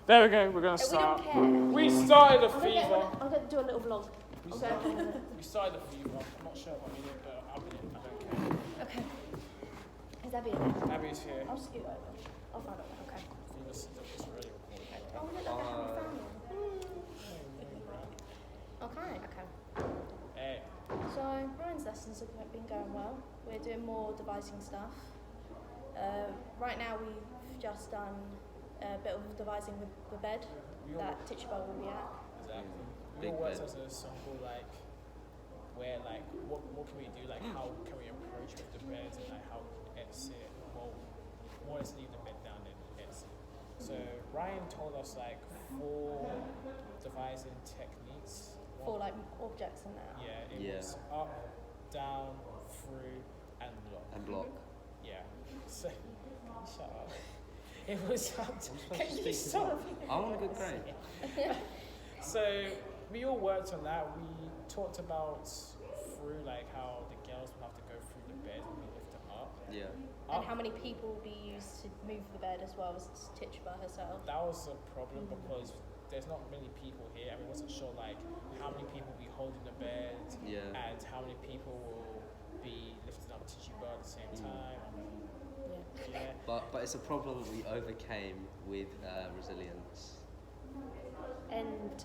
There we go. We're gonna We start. don't care. We started a I'm fever. gonna do a little vlog. We Okay. started a fever. I'm not sure what we did, but I'm in it. I don't care. Okay. Is Abby in there? Abby's here. I'll scoot over. I'll find out. Okay. Fever's it's really recording. Oh, look, I haven't found it. Okay. Hey. So Ryan's lessons have been going well. We're doing more devising stuff. Right now we've just done a bit of devising the bed that Teacher Bell will be at. Exactly. We Big all worked bed. as a sample, like, where, like, what can we do? Like, how can we approach with the bed and, like, how it's it? Well, more or less leave the bed down and it's it. So, Ryan told us, like, 4 devising techniques. For like objects and that. Yeah, it Yeah. was up, down, through, and block. And block. Yeah. So, shut up. It was up. I'm supposed Can to you speak as stop? well. I want a good grade. So we all worked on that. We talked about through like how the girls will have to go through the bed and we lift them up. Yeah. And how many people will be used to move the bed as well as Teacher Bell herself. That was a problem because there's not many people here and we wasn't sure like how many people will be holding the bed Yeah. and how many people will be lifting up Teacher Bell at the same time. Yeah. But it's a problem that we overcame with resilience. And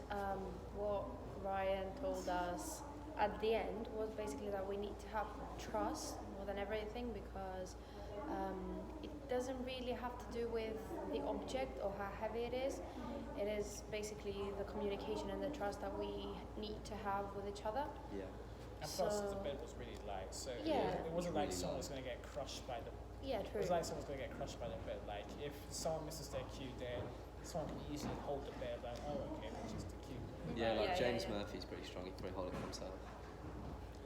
what Ryan told us at the end was basically that we need to have trust more than everything because it doesn't really have to do with the object or how heavy it is. It is basically the communication and the trust that we need to have with each other. Yeah. And plus So- the bed was really light, so Yeah. it wasn't like Really someone light. was going to get crushed by the. Yeah, It true. was like someone's going to get crushed by the bed. Like if someone misses their cue, then someone can easily hold the bed. Like okay, which is the cue. Yeah, like Yeah, James yeah. Murphy's pretty strong. He can probably hold it for himself.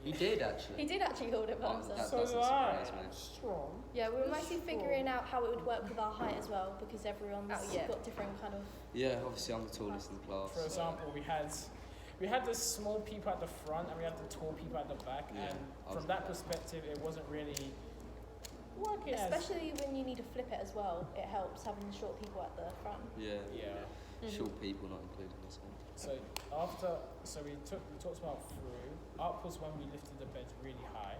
He did actually. He did actually hold it by Oh, himself. that So doesn't do I. surprise me. Strong. Yeah, we were mostly figuring out how it would work with our height as well because everyone's Oh, yeah. got different kind of. Yeah, obviously I'm the tallest in the class. For example, we had the small people at the front and we had the tall people at the back, Yeah, and I was from that at the back. perspective, it wasn't really working as. Especially when you need to flip it as well, it helps having the short people at the front. Yeah. Yeah. Short people not included in this one. So we talked about through. Up was when we lifted the bed really high.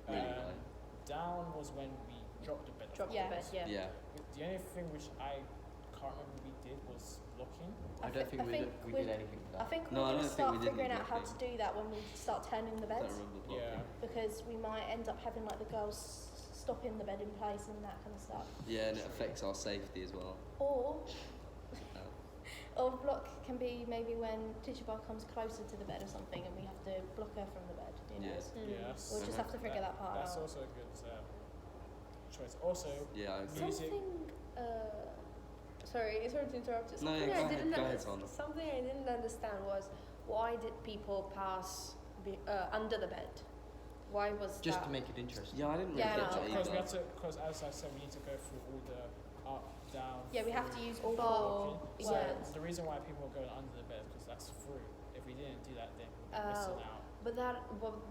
Really high. Down was when we dropped the bed. Drop Yeah. the bed, yeah. Yeah. The only thing which I can't remember we did was blocking. I don't think we did anything with I that. think No, I we're going don't to think we start did figuring need out how to blocking. do that when we start turning the I don't beds remember blocking. Yeah. because we might end up having like the girls stopping the bed in place and that kind of stuff. Yeah, and it affects our safety as well. Or Oh. block can be maybe when Teacher Bell comes closer to the bed or something and we have to block her from the bed. You know? Yes. Yes. We'll just have to figure that part That's out. also a good choice. Also, Yeah, I agree. music. Sorry to interrupt you. No, Something go I ahead, didn't go ahead, under- Sandra. Something I didn't understand was why did people pass under the bed? Why was Just that? to make it interesting. Yeah, I didn't really Yeah, get no, that Because we either. have to, because as I said, we need to go through all the up, down. Yeah, we have to use all Oh, four So words. the reason why people are going under the bed is because that's through. If we didn't do that, then we'd be missing Oh. out.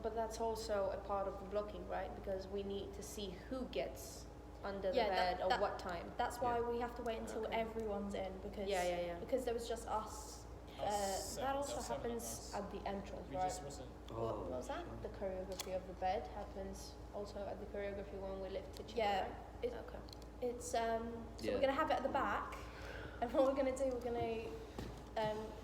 But that's also a part of the blocking, right? Because we need to see who gets under the Yeah, bed that- or what time. That's why we have to wait until Okay. everyone's in because Yeah. because there was just us. That also Seven of happens us. at the entrance, We right? just wasn't. What was that? The choreography of the bed happens also at the choreography when we lift Teacher Bell, Yeah, right? it- Okay. It's so Yeah. we're gonna have it at the back, and what we're gonna do, we're gonna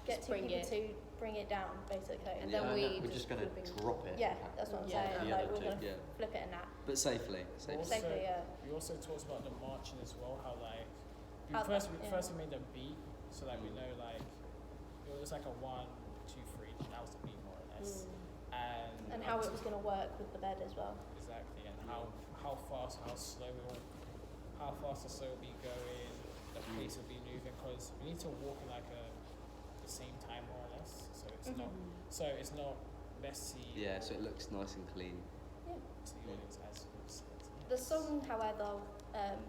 get Just two bring people it. to bring it down, basically. And Yeah, then I we know. We're just going flipping- to drop it. Yeah, that's what I'm Yeah. saying. The Like other we're two. gonna Yeah, flip it and that. but safely. Safely. Also, Safely, yeah. we also talked about the marching as well. How like How first that- we yeah. first we made a beat, so like we know like it was like a 1, 2, 3. That was the beat more or less. And how it was gonna work with the bed as well. Exactly, and how fast, how slow how fast or slow will be going, the pace will be moving, because we need to walk in like the same time more or less, so it's not messy. Yeah, so it looks nice and clean. To the audience as you said. The song, however,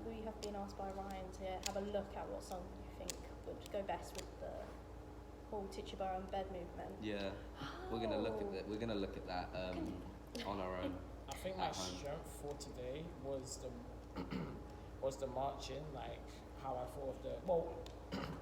we have been asked by Ryan to have a look at what song you think would go best with the whole Teacher Bell and bed movement. Yeah, we're gonna look at that. We're gonna look at that on our own. I think my At home. strength for today was the was the marching, like how I thought of the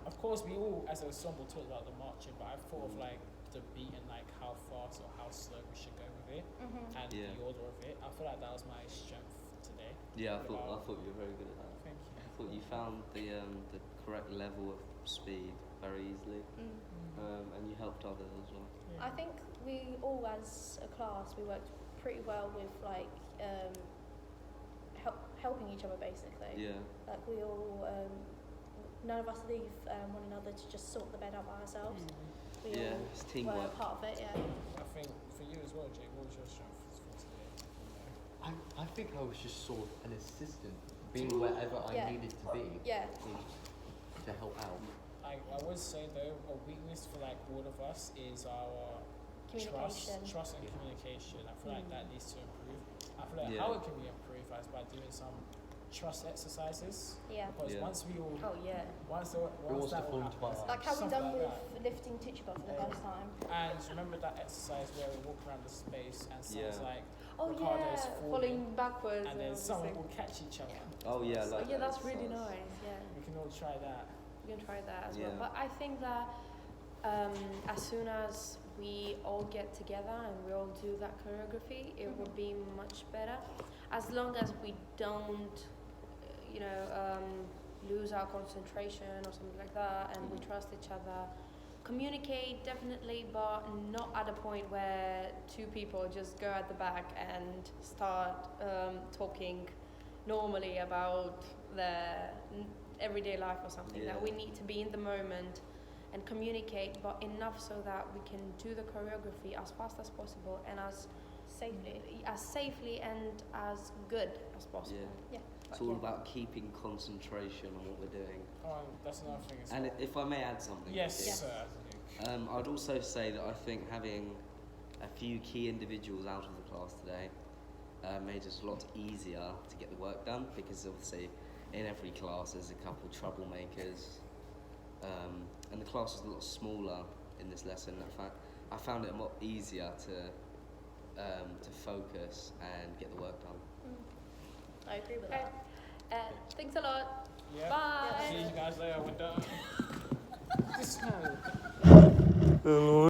of course, we all as an ensemble talked about the marching, but I thought of like the beat and like how fast or how slow we should go with it, and Yeah. the order of it. I feel like that was my strength today. Yeah, I thought you were very good at that. Thank you. I thought you found the correct level of speed very easily, and you helped others as well. I think we all, as a class, we worked pretty well with like helping each other basically. Yeah. Like we all, none of us leave one another to just sort the bed out by ourselves. We Yeah, all it's were teamwork. part of it. Yeah. I think for you as well, Jake. What was your strength for today? I think I was just sort of an assistant, being wherever Yeah. I needed to be Yeah. to help out. I would say though, a weakness for like all of us is our Communication. trust and communication. I feel like that needs to improve. I feel like Yeah. how it can be improved is by doing some trust exercises. Yeah. Because Yeah. once we all, Oh yeah. once wants that to all fall into our happens, Like how we stuff done like with that. lifting Teacher for the first time. And remember that exercise where we walk around the space and someone's Yeah. like, Oh Ricardo's yeah. falling, Falling backwards. and then everything. someone will catch each other. Oh yeah, Oh like yeah, that's really nice. Yeah. We can all try that. We can try that as Yeah. well. But I think that as soon as we all get together and we all do that choreography, it will be much better. As long as we don't, lose our concentration or something like that, and we trust each other. Communicate definitely, but not at a point where two people just go at the back and start talking normally about their everyday life or something. Yeah. That we need to be in the moment and communicate, but enough so that we can do the choreography as fast as possible and as safely and as good as possible. Yeah. Yeah. It's all about keeping concentration on what we're doing. That's another thing as And well. if I may add something. Yes, here. sir. I'd also say that I think having a few key individuals out of the class today made it a lot easier to get the work done, because obviously in every class there's a couple troublemakers, and the class was a lot smaller in this lesson. In fact, I found it a lot easier to focus and get the work done. I agree with Okay. that. Thanks a lot. Yeah. Bye. See you guys later. We're done. This man.